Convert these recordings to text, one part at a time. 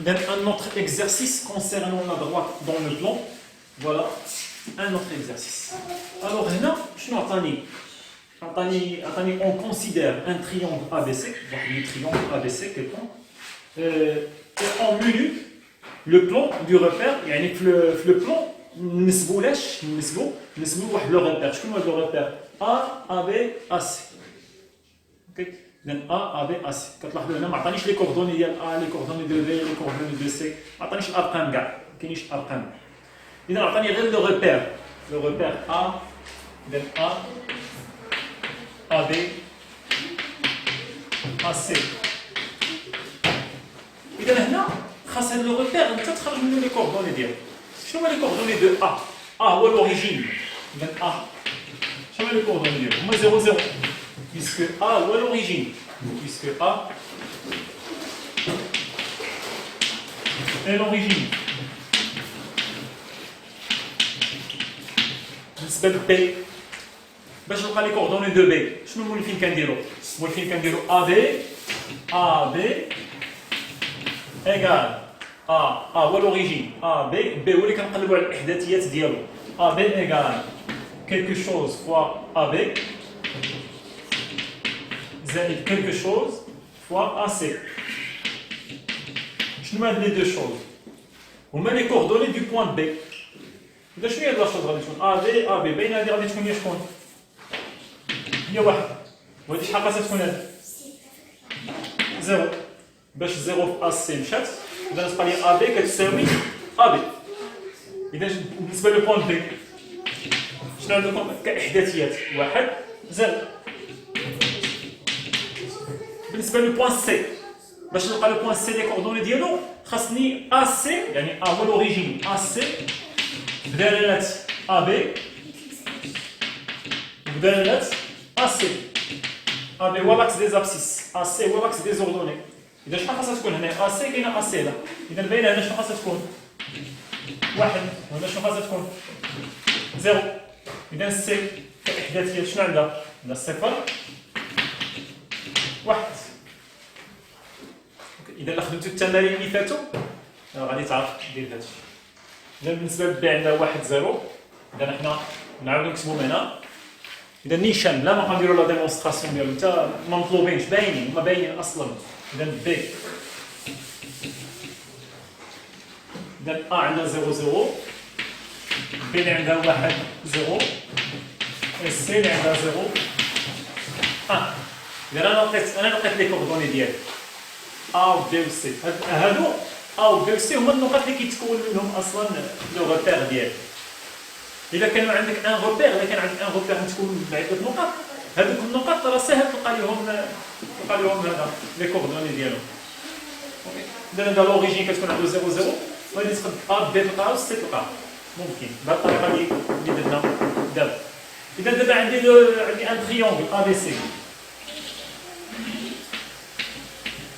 Un autre exercice concernant la droite dans le plan. Voilà, un autre exercice. Alors, là, on considère un triangle ABC, donc le triangle ABC, et en minute, le plan du repère, le plan, نسبو le repère. Je connais le repère A, AB, AC. Ok? A, AB, AC. Quand je ne sais pas les coordonnées de A, les coordonnées de B, les coordonnées de C, je ne sais pas les arqam. Il y a le repère. Le repère A, AB, AC. Et là, grâce à le repère, on peut traduire les coordonnées. Je vais les coordonnées de A. A, ou l'origine. A. Je vais les coordonnées. 0, 0. Puisque A, ou l'origine. Puisque A est l'origine. بالنسبة ل B باش نلقى لي كوردوني دو B شنو مولفين كنديرو؟ مولفين كنديرو AB égal A هو l'origine AB B هو اللي كنقلبوا على الإحداثيات ديالو AB égal quelque chose fois AB زائد quelque chose fois AC شنو هاد لي دو شوز؟ هما لي كوردوني du point B إذا شنو هي هاد لاصوص غادي تكون AB بين هادي غادي تكون هي شكون؟ هي واحد وهادي شحال خاصها تكون هادي؟ زيرو باش زيرو في AC مشات إذا تبقى لي AB كتساوي AB إذا بالنسبة لو بوان B شنو عندكم كإحداثيات؟ واحد زيرو بالنسبة لو بوان C باش نلقى لو بوان C لي كوردوني ديالو خاصني AC يعني A هو l'origine AC بدالة AB بدالة AC AB هو l'axe des abscisses AC هو l'axe des ordonnées إذا شحال خاصها تكون هنا AC كاينة AC لا إذا باينة هنا شنو خاصها تكون؟ واحد وهنا شنو خاصها تكون؟ زيرو إذا C كإحداثيات شنو عندها؟ عندها صفر واحد إذا خدمتو التمارين اللي فاتو غادي تعرف دير هادشي إذا بالنسبة للبي عندها واحد زيرو إذا حنا نعاودو نكتبو هنا إذا نيشان لا ما غنديرو لا ديمونستراسيون ديالو حتى ما مطلوبينش باينين هما باينين أصلا إذا بي إذا أ عندها زيرو زيرو بي اللي عندها واحد زيرو سي اللي عندها زيرو إذا أنا لقيت لي كوردوني ديالي أ و بي و سي هادو أ و بي و سي هما النقط اللي كيتكون منهم أصلا لو غوبير ديالك إذا كانوا عندك ان غوبير إذا كان عندك ان غوبير تكون بعدة نقط هذوك النقط راه ساهل تلقى لهم هذا لي كوردوني ديالهم إذا هذا لوريجين كتكون عنده زيرو زيرو وغادي تقد أ بي تلقاها و سي تلقاها ممكن بهذه الطريقة اللي درنا دابا إذا دابا عندي ان تريونغل أ بي سي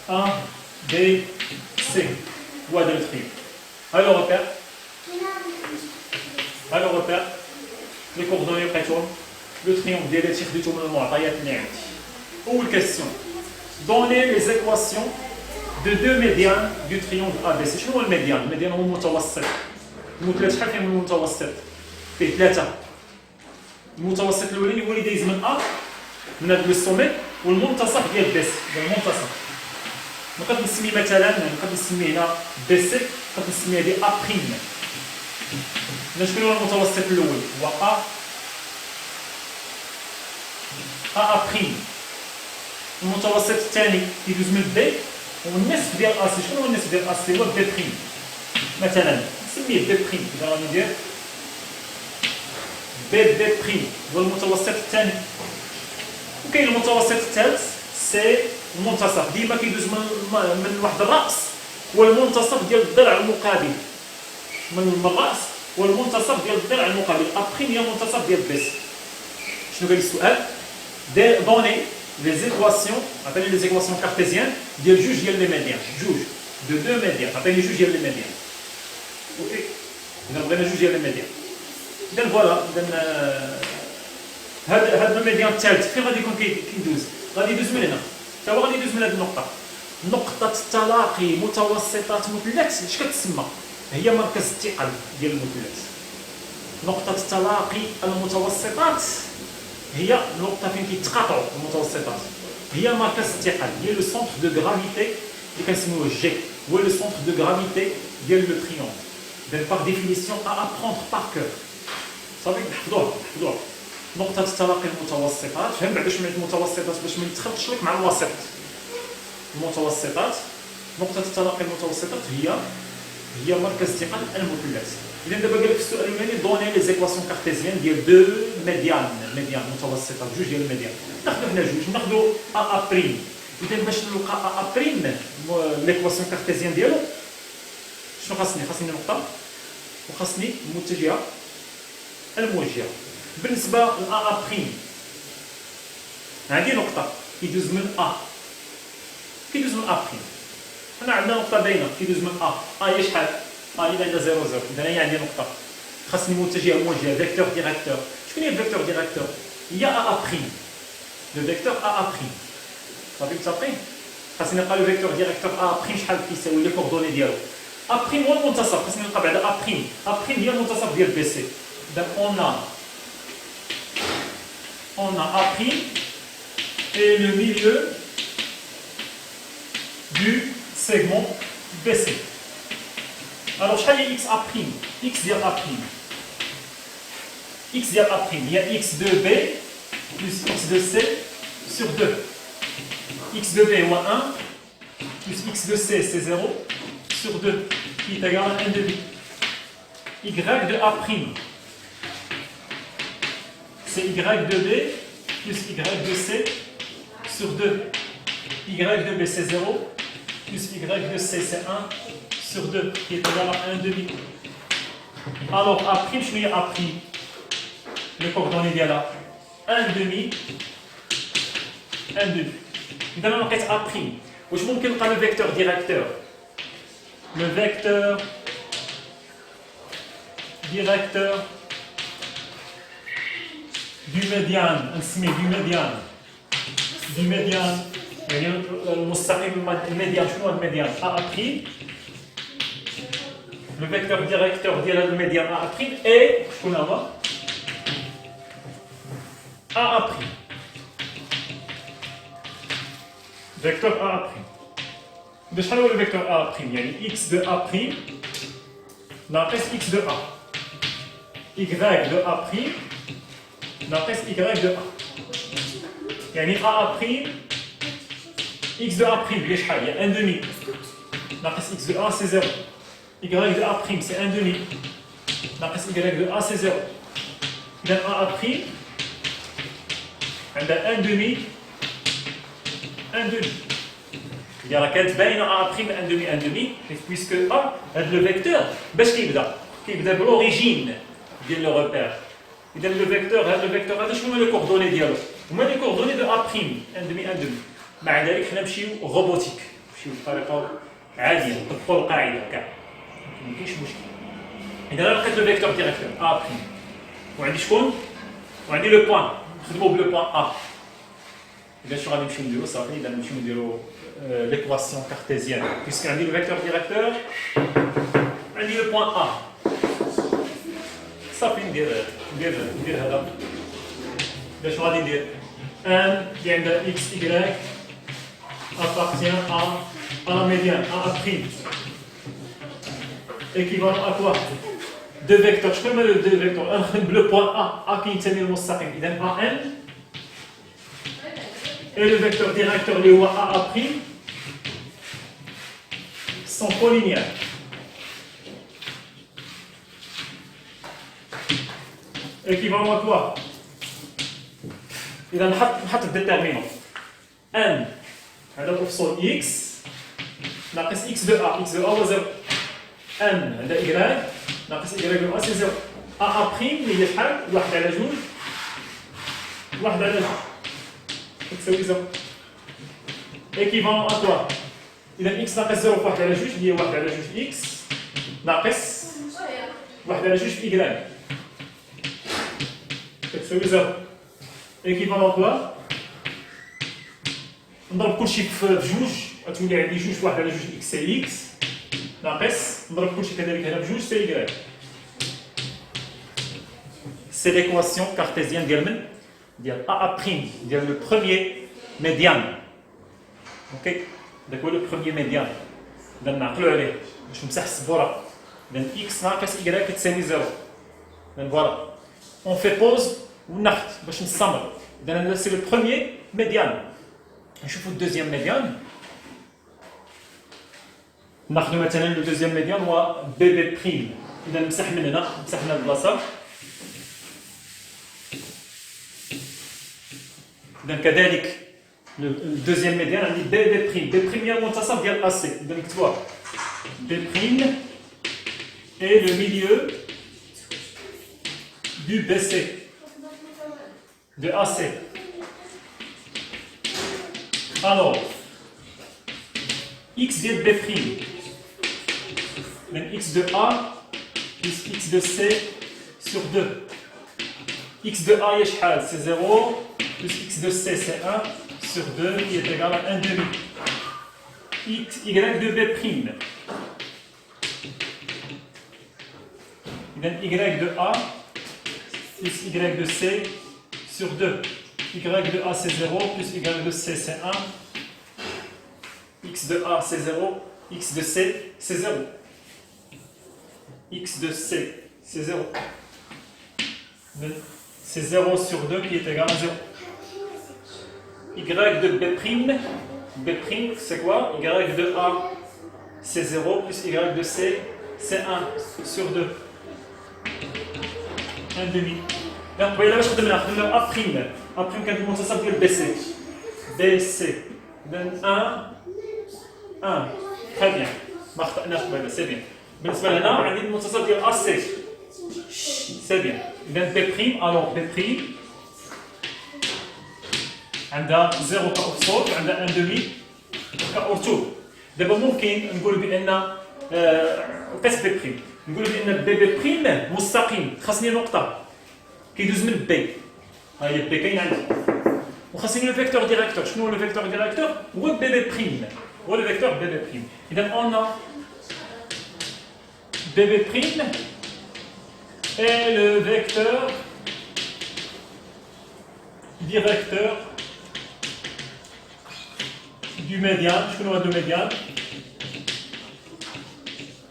A, B, C. وهذا التريونغل. هذا الربيع. هذا الربيع. لي كوردوني لقيتهم. لو تريونغل ديالي هادشي خديتو من المعطيات اللي عندي. أول كاستيون. Donnez les équations de deux médianes du triangle ABC. شنو هو الميديان؟ الميديان هو المتوسط. المثلث شحال فيه من المتوسط؟ فيه ثلاثة. المتوسط الأولاني هو اللي دايز من A من هذا السومي والمنتصف ديال بي سي. المنتصف. نقدر نسميه مثلا نقدر نسميه هنا بي سي نقدر نسميه هذه ا بريم شنو هو المتوسط الاول هو ا بريم المتوسط الثاني يدوز من بي والنصف ديال ا سي شنو هو النصف ديال ا سي هو بي بريم مثلا نسميه بي بريم اذا غادي ندير بي بريم هو المتوسط الثاني وكاين المتوسط الثالث سي المنتصف ديما كيدوز من واحد الراس والمنتصف ديال الضلع المقابل من الراس والمنتصف ديال الضلع المقابل ابخي هي المنتصف ديال بيس شنو قال السؤال دوني لي زيكواسيون عطيني لي زيكواسيون كارتيزيان ديال جوج ديال لي ميديان جوج دو دو ميديان عطيني جوج ديال لي ميديان اوكي اذا بغينا جوج ديال لي ميديان اذا فوالا اذا هاد الميديان الثالث فين غادي يكون كيدوز غادي يدوز من هنا تا هو غادي يدوز من هاد النقطه نقطة تلاقي متوسطات مثلث اش كتسمى؟ هي مركز الثقل ديال المثلث. نقطة تلاقي المتوسطات هي نقطة فين كيتقاطعوا المتوسطات، هي مركز الثقل، هي لو سونتر دو غرافيتي اللي كنسميوه جي، هو لو سونتر دو غرافيتي ديال لو تريونغل. دونك باغ ديفينيسيون ا ابروندر بار كور. صافي نحفظوها نقطة تلاقي المتوسطات. فهم بعدا شنو معنات المتوسطات باش ما يتخلطش لك مع الوسط. المتوسطات، نقطة تلاقي المتوسطات هي مركز ثقل المثلث. إذا دابا قال لك في السؤال الأولاني دوني لي زيكواسيون كارتيزيان ديال دو ميديان متوسطات، جوج ديال الميديان. ناخذو هنا جوج، ناخذو ا بريم. إذا باش نلقى ا بريم ليكواسيون كارتيزيان ديالو شنو خاصني؟ خاصني نقطة وخاصني المتجهة الموجهة. بالنسبة لأ بريم عندي نقطة كيدوز من كيدوز من بريم. هنا عندنا نقطة باينة كيدوز من هي شحال؟ هي عندنا 0 0. إذا هي عندي نقطة خاصني متجهة موجهة، فيكتور ديريكتور. شكون هي الفيكتور ديريكتور؟ هي أ بريم. لو فيكتور أ بريم. صافي متفقين؟ خاصني نلقى لو فيكتور ديريكتور أ بريم شحال كيساوي لي كوردوني ديالو. أ بريم هو المنتصف، خاصني نلقى بعدا أ بريم. أ بريم هي المنتصف ديال بي سي. إذا on a A' et le milieu du segment BC. Alors, شحال هي x A'؟ x ديال A'. x ديال A' هي x de B plus x de C sur 2. x de B هو 1 plus x de C c'est 0 sur 2 qui est égal à 1 demi. y de A'. C'est y de B plus y de C sur 2. y de B c'est 0 plus y de C c'est 1 sur 2 qui est égal à 1 demi. Alors A', je mets A', les coordonnées ديالها 1 demi 1 demi. إذا أنا لقيت A'. واش ممكن نلقى لو فيكتور ديريكتور؟ Le vecteur directeur du médiane، نسميه du médiane يعني المستقيم الميديان. شنو هو الميديان؟ A'. Le vecteur directeur ديال الميديان A' et شكون هو؟ A'. Vecteur A'. شحال هو الفيكتور A'؟ يعني x de A' ناقص x de A. y de A' ناقص y de A. يعني A' x de A' هي شحال؟ هي 1 demi ناقص x de A c'est 0. y de A' c'est 1 demi ناقص y de A c'est 0. إذا A' عندها 1 demi 1 demi. هي راه كانت باينه A' 1 demi 1 demi puisque A هذا لو فيكتور باش كيبدا بلوريجين ديال لو ريبير. إذا لو فيكتور هذا شنو هما لي كوردوني ديالو؟ هما لي كوردوني دو A' 1 demi 1 demi. مع ذلك حنا نمشيو روبوتيك، نمشيو بطريقه عاديه نطبقوا القاعده كاع ما كاينش مشكل. إذا انا لقيت لو فيكتور ديريكتور A' وعندي شكون؟ وعندي لو بوان، نخدموا بلو بوان A. إذا شنو غادي نمشيو نديرو؟ صافي إذا نمشيو نديرو l'équation cartésienne puisque عندي le vecteur directeur عندي le point A. صافي ندير هذا. باش غادي ندير 1 اللي عندها x y appartient à la médiane A'. équivalent à quoi؟ deux vecteurs. شكون هما deux vecteurs؟ نخدم بلو بوان A كينتمي للمستقيم. إذا AN et le vecteur directeur اللي هو A' sont collinéaires. Équivalent à quoi? إذا نحط الديترمينون n هذا الأفصول x ناقص x de A. x de A هو 0. n هذا y ناقص y de A c'est 0. A' اللي هي شحال؟ 1 على 2 1 على 2 تساوي 0. équivalent à quoi؟ إذا x ناقص 0 في 1 على 2 اللي هي 1 على 2 في x ناقص 1 على 2 في y تساوي 0. équivalent à quoi؟ نضرب كلشي في 2 غتولي عندي جوج واحد على جوج اكس سي اكس ناقص نضرب كلشي كذلك هنا بجوج سي يكغيك. سي ليكواسيون كارتيزيان ديال من؟ ديال ا بريم ديال لو بروميير ميديان. اوكي داك هو لو بروميير ميديان. اذا نعقلوا عليه باش نمسح السبوره. اذا اكس ناقص يكغيك تساوي زيرو. اذا فوالا اون في بوز وناخد باش نستمر. اذا سي لو بروميير ميديان. نشوفوا الدوزيام ميديان. ناخذ مثلا لو دوزيام ميديان هو بي بي بريم. اذا نمسح من هنا، نمسح هنا البلاصه. اذا كذلك الدوزيام ميديان عندي بي بي بريم. بي بريم هي المنتصف ديال ا سي. اذا نكتبوها بي بريم اي لو ميليو دو بي سي دو ا سي. Alors, x ديال بي بريم من x de a plus x de c sur 2. x de a est شحال c'est 0 plus x de c c'est 1 sur 2 qui est égal à 1 demi. y de b prime. y de a plus y de c sur 2. y de a c'est 0 plus y de c c'est 1. x de a c'est 0, x de c c'est 0. x de c c'est 0. C'est 0 sur 2 qui est égal à 0. y de b prime, c'est quoi? y de a c'est 0 plus y de c c'est 1 sur 2. 1 demi. Donc vous voyez là, je vais donner a prime. A prime quand vous montez ça, vous bc. bc. Donc 1, 1. Très bien. C'est bien. بالنسبه لهنا عندي المنتصف ديال ا سي سي بيان. اذا بي بريم الوغ بي بريم عندها 0 كاوتسول وعندها 1 دومي كاورتو. دابا ممكن نقول بان قيس بي بريم، نقول بان بي بي بريم مستقيم. خاصني نقطه كيدوز من بي، ها هي بي كاين عندي، وخاصني لو فيكتور ديريكتور. شنو هو لو فيكتور ديريكتور؟ هو بي بي بريم، هو لو فيكتور بي بي بريم. اذا اون BB' est le vecteur directeur du médiane. Je connais le médiane.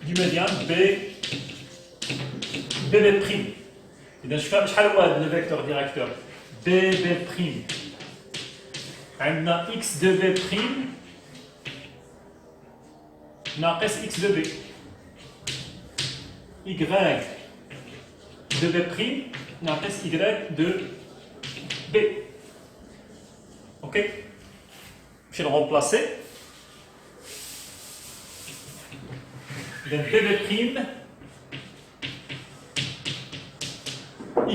Du médiane BB'. Et donc, je fais le vecteur directeur BB'. On a x de B' ناقص x de B. Y de B' n'appelle Y de B. Ok? Je vais le remplacer. Donc B'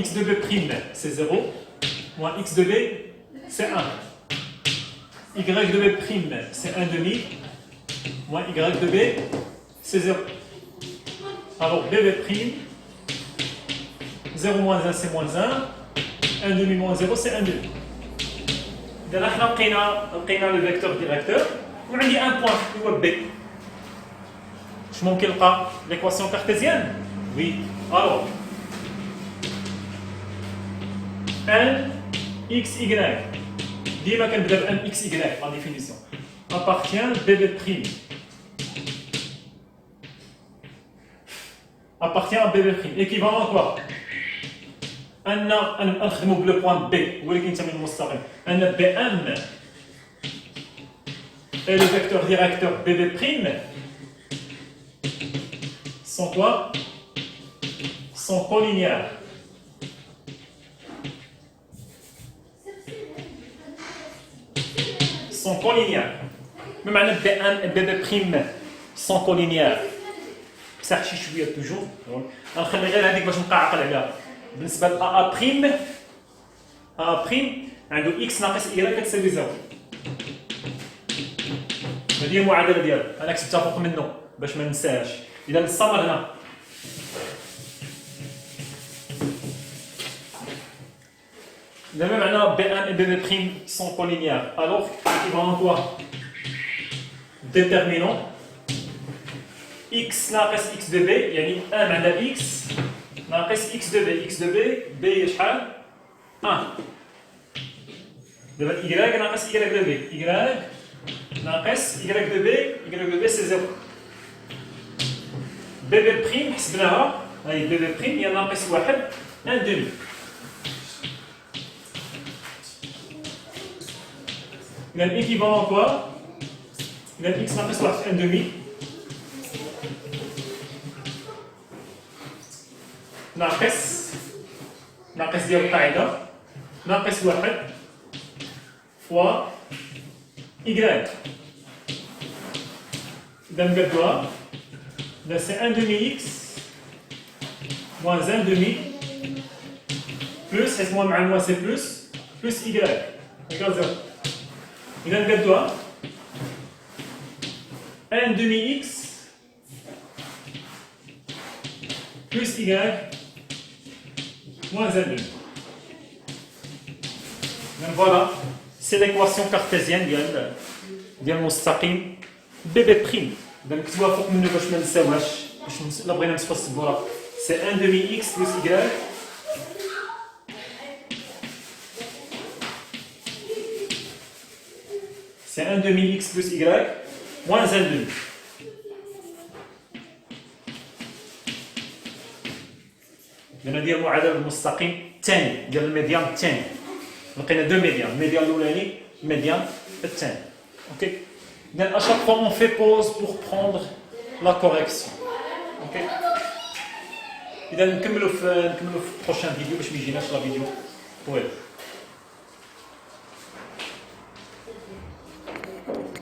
x de B' c'est 0, moins x de B c'est 1. Y de B' c'est 1 demi, moins Y de B c'est 0. Alors BB', 0 moins 1 c'est moins 1, 1 demi moins 0 c'est 1 demi. Donc on a le vecteur directeur, on a dit un point, il est B. Je manque l'équation cartésienne? Oui. Alors, n xy, dis-moi qu'elle veut n xy en définition, appartient BB'. Appartient à BB'. Équivalent à quoi? On a le point B, vous voyez qu'il s'appelle un BM et le vecteur directeur BB' sont quoi? Sont collinéaires. Sont collinéaires. Même un BM et BB' sont collinéaires. بصح شي شويه توجور غنخلي غير هذيك باش نبقى عاقل عليها. بالنسبه ل ا بريم، ا بريم عنده اكس ناقص y كتساوي 0. هذه هي المعادله ديالو، انا كتبتها فوق منه باش ما ننساهاش. اذا نستمر هنا. دابا معنا B1 et B' sont collinéaires. Alors équivalent quoi? déterminant x ناقص x de b يعني 1 على x ناقص x de b. x de b b هي شحال 1. دابا y ناقص y de b y ناقص y de b y de b c'est 0. bb prime حسبناها هاي bb prime هي ناقص 1 1 demi. إذا l'équivalent quoi إذا x ناقص 1 1 demi ناقص ديال القاعدة ناقص 1 فوا y. إذا نقادوها إذا سي 1 demi x moins 1 demi plus حيت موان مع الموان سي plus y égale 0. إذا نقادوها 1 demi x plus y moins 1 demi. Donc voilà, c'est l'équation cartésienne ديال المستقيم bb prime. Donc نكتبوها فوق منه باش ما نساوهاش باش الا بغينا نصفوا السبوره سي 1 demi x plus y c'est 1 demi x plus y moins 1 demi. هنا ندير المعادله المستقيم الثاني ديال الميديان الثاني. لقينا دو ميديان الميديان الاولاني الميديان الثاني. اوكي إذا à chaque fois on fait pause pour prendre la correction. اوكي إذا نكملوا في البروشان فيديو باش ما يجيناش لا فيديو طويل.